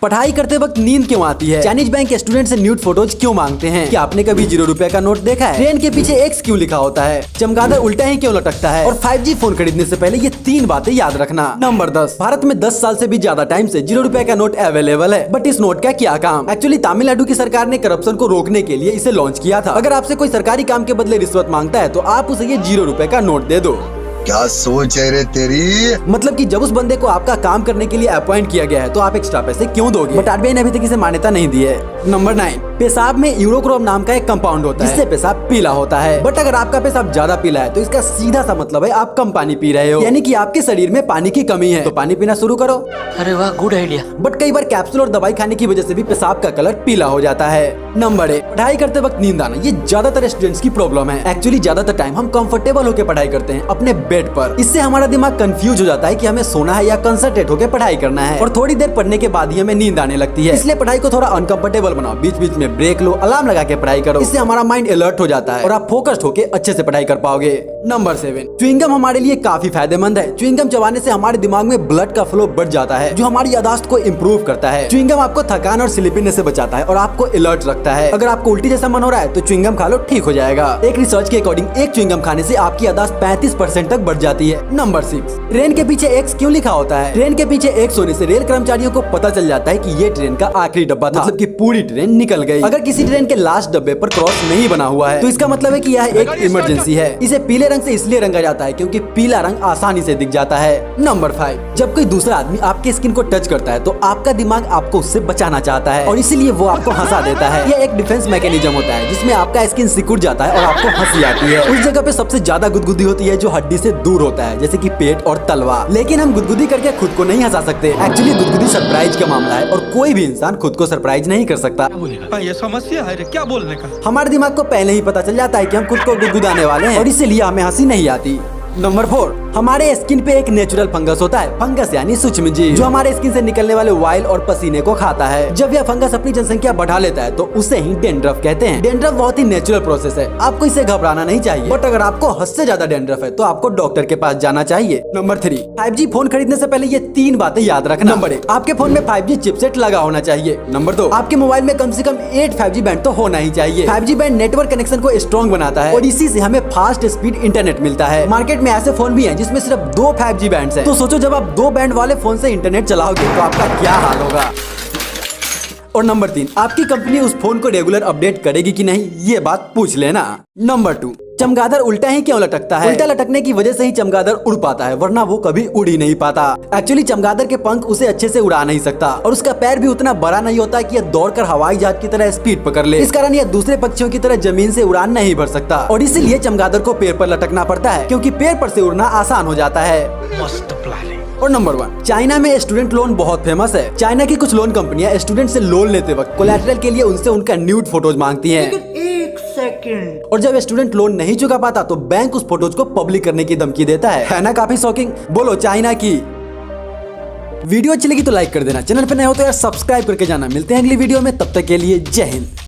पढ़ाई करते वक्त नींद क्यों आती है? चाइनीज बैंक स्टूडेंट से न्यूड फोटोज क्यों मांगते हैं? क्या आपने कभी 0 रुपए का नोट देखा है? ट्रेन के पीछे एक्स क्यों लिखा होता है? चमगादड़ उल्टा ही क्यों लटकता है? और 5G फोन खरीदने से पहले ये 3 बातें याद रखना। नंबर 10, भारत में 10 साल से भी ज्यादा टाइम से 0 रुपए का नोट अवेलेबल है, बट इस नोट का क्या काम? एक्चुअली तमिलनाडु की सरकार ने करप्शन को रोकने के लिए इसे लॉन्च किया था। अगर आपसे कोई सरकारी काम के बदले रिश्वत मांगता है तो आप उसे ये 0 रुपए का नोट दे दो। क्या सोच है रे तेरी? मतलब कि जब उस बंदे को आपका काम करने के लिए अपॉइंट किया गया है तो आप एक्स्ट्रा पैसे क्यों दोगे? बट आरबीआई ने अभी तक इसे मान्यता नहीं दी है। नंबर 9, पेशाब में यूरोक्रोम नाम का एक कंपाउंड होता है जिससे पेशाब पीला होता है। बट अगर आपका पेशाब ज्यादा पीला है तो इसका सीधा सा मतलब है आप कम पानी पी रहे हो, यानी कि आपके शरीर में पानी की कमी है। तो पानी पीना शुरू करो। अरे वाह, गुड आइडिया। बट कई बार कैप्सूल और दवाई खाने की वजह से भी पेशाब का कलर पीला हो जाता है। नंबर 1, पढ़ाई करते वक्त नींद आना। ये ज्यादातर स्टूडेंट्स की प्रॉब्लम है। एक्चुअली ज्यादातर टाइम हम कंफर्टेबल होकर पढ़ाई करते हैं अपने बेड पर। इससे हमारा दिमाग कंफ्यूज हो जाता है कि हमें सोना है या कंसंट्रेट होकर पढ़ाई करना है, और थोड़ी देर पढ़ने के बाद ही हमें नींद आने लगती है। इसलिए पढ़ाई को थोड़ा अनकंफर्टेबल बनाओ, बीच बीच में ब्रेक लो, अलार्म लगा के पढ़ाई करो। इससे हमारा माइंड अलर्ट हो जाता है और आप फोकस्ड होकर अच्छे से पढ़ाई कर पाओगे। नंबर 7, च्युइंगम हमारे लिए काफी फायदेमंद है। च्युइंगम चबाने से हमारे दिमाग में ब्लड का फ्लो बढ़ जाता है, जो हमारी याददाश्त को इम्प्रूव करता है। च्युइंगम आपको थकान और स्लीपीनेस से बचाता है और आपको अलर्ट रखता है। अगर आपको उल्टी जैसा मन हो रहा है तो च्युइंगम खा लो, ठीक हो जाएगा। एक रिसर्च के अकॉर्डिंग एक च्युइंगम खाने से आपकी याददाश्त 35% तक बढ़ जाती है। नंबर 6, ट्रेन के पीछे एक्स क्यों लिखा होता है? ट्रेन के पीछे एक्स होने से रेल कर्मचारियों को पता चल जाता है कि ये ट्रेन का आखिरी डब्बा था, मतलब कि पूरी ट्रेन निकल गई। अगर किसी ट्रेन के लास्ट डब्बे पर क्रॉस नहीं बना हुआ है तो इसका मतलब है कि यह एक इमरजेंसी है। इसे पीले रंग से इसलिए रंगा जाता है क्योंकि पीला रंग आसानी से दिख जाता है। नंबर 5, जब कोई दूसरा आदमी आपके स्किन को टच करता है तो आपका दिमाग आपको उससे बचाना चाहता है और इसीलिए वो आपको हंसा देता है। यह एक डिफेंस मैकेनिज्म होता है जिसमें आपका स्किन सिकुड़ जाता है और आपको हंसी आती है। उस जगह पे सबसे ज्यादा गुदगुदी होती है जो हड्डी से दूर होता है, जैसे कि पेट और तलवा। लेकिन हम गुदगुदी करके खुद को नहीं हंसा सकते। एक्चुअली गुदगुदी सरप्राइज का मामला है और कोई भी इंसान खुद को सरप्राइज नहीं कर सकता। ये समस्या है रे, क्या बोलने का? हमारे दिमाग को पहले ही पता चल जाता है कि हम खुद को गुदगुदाने वाले हैं और इसीलिए हमें हंसी नहीं आती। नंबर 4, हमारे स्किन पे एक नेचुरल फंगस होता है। फंगस यानी सूक्ष्म जीव, जो हमारे स्किन से निकलने वाले वाइल और पसीने को खाता है। जब यह फंगस अपनी जनसंख्या बढ़ा लेता है तो उसे ही डेंड्रफ कहते हैं। डेंड्रफ बहुत ही नेचुरल प्रोसेस है, आपको इसे घबराना नहीं चाहिए। बट अगर आपको हद से ज्यादा डेंड्रफ है तो आपको डॉक्टर के पास जाना चाहिए। नंबर 3, 5G फोन खरीदने से पहले ये 3 बातें याद रखना। नंबर 1, आपके फोन में 5G चिपसेट लगा होना चाहिए। नंबर 2, आपके मोबाइल में कम से कम 8 5G बैंड तो होना ही चाहिए। 5G बैंड नेटवर्क कनेक्शन को स्ट्रॉन्ग बनाता है और इसी से हमें फास्ट स्पीड इंटरनेट मिलता है। मार्केट में ऐसे फोन भी है जिसमें सिर्फ 2 5G बैंड्स हैं। तो सोचो जब आप 2 बैंड वाले फोन से इंटरनेट चलाओगे तो आपका क्या हाल होगा। और नंबर 3, आपकी कंपनी उस फोन को रेगुलर अपडेट करेगी कि नहीं, ये बात पूछ लेना। नंबर 2, चमगादड़ उल्टा ही क्यों लटकता है? उल्टा लटकने की वजह से ही चमगादड़ उड़ पाता है, वरना वो कभी उड़ ही नहीं पाता। एक्चुअली चमगादड़ के पंख उसे अच्छे से उड़ा नहीं सकता और उसका पैर भी उतना बड़ा नहीं होता कि यह दौड़कर हवाई जहाज की तरह स्पीड पकड़ ले। इस कारण यह दूसरे पक्षियों की तरह जमीन से उड़ान नहीं भर सकता और इसीलिए चमगादड़ को पेड़ पर लटकना पड़ता है, क्योंकि पेड़ पर से उड़ना आसान हो जाता है। मस्त प्लानिंग। और नंबर 1, चाइना में स्टूडेंट लोन बहुत फेमस है। चाइना की कुछ लोन कंपनियां स्टूडेंट से लोन लेते वक्त कोलैटरल के लिए उनसे उनका न्यूड फोटोज मांगती हैं। और जब स्टूडेंट लोन नहीं चुका पाता तो बैंक उस फोटोज को पब्लिक करने की धमकी देता है ना? काफी शॉकिंग। बोलो चाइना की। वीडियो अच्छी लगी तो लाइक कर देना, चैनल पर नए हो तो यार सब्सक्राइब करके जाना। मिलते हैं अगली वीडियो में, तब तक के लिए जय हिंद।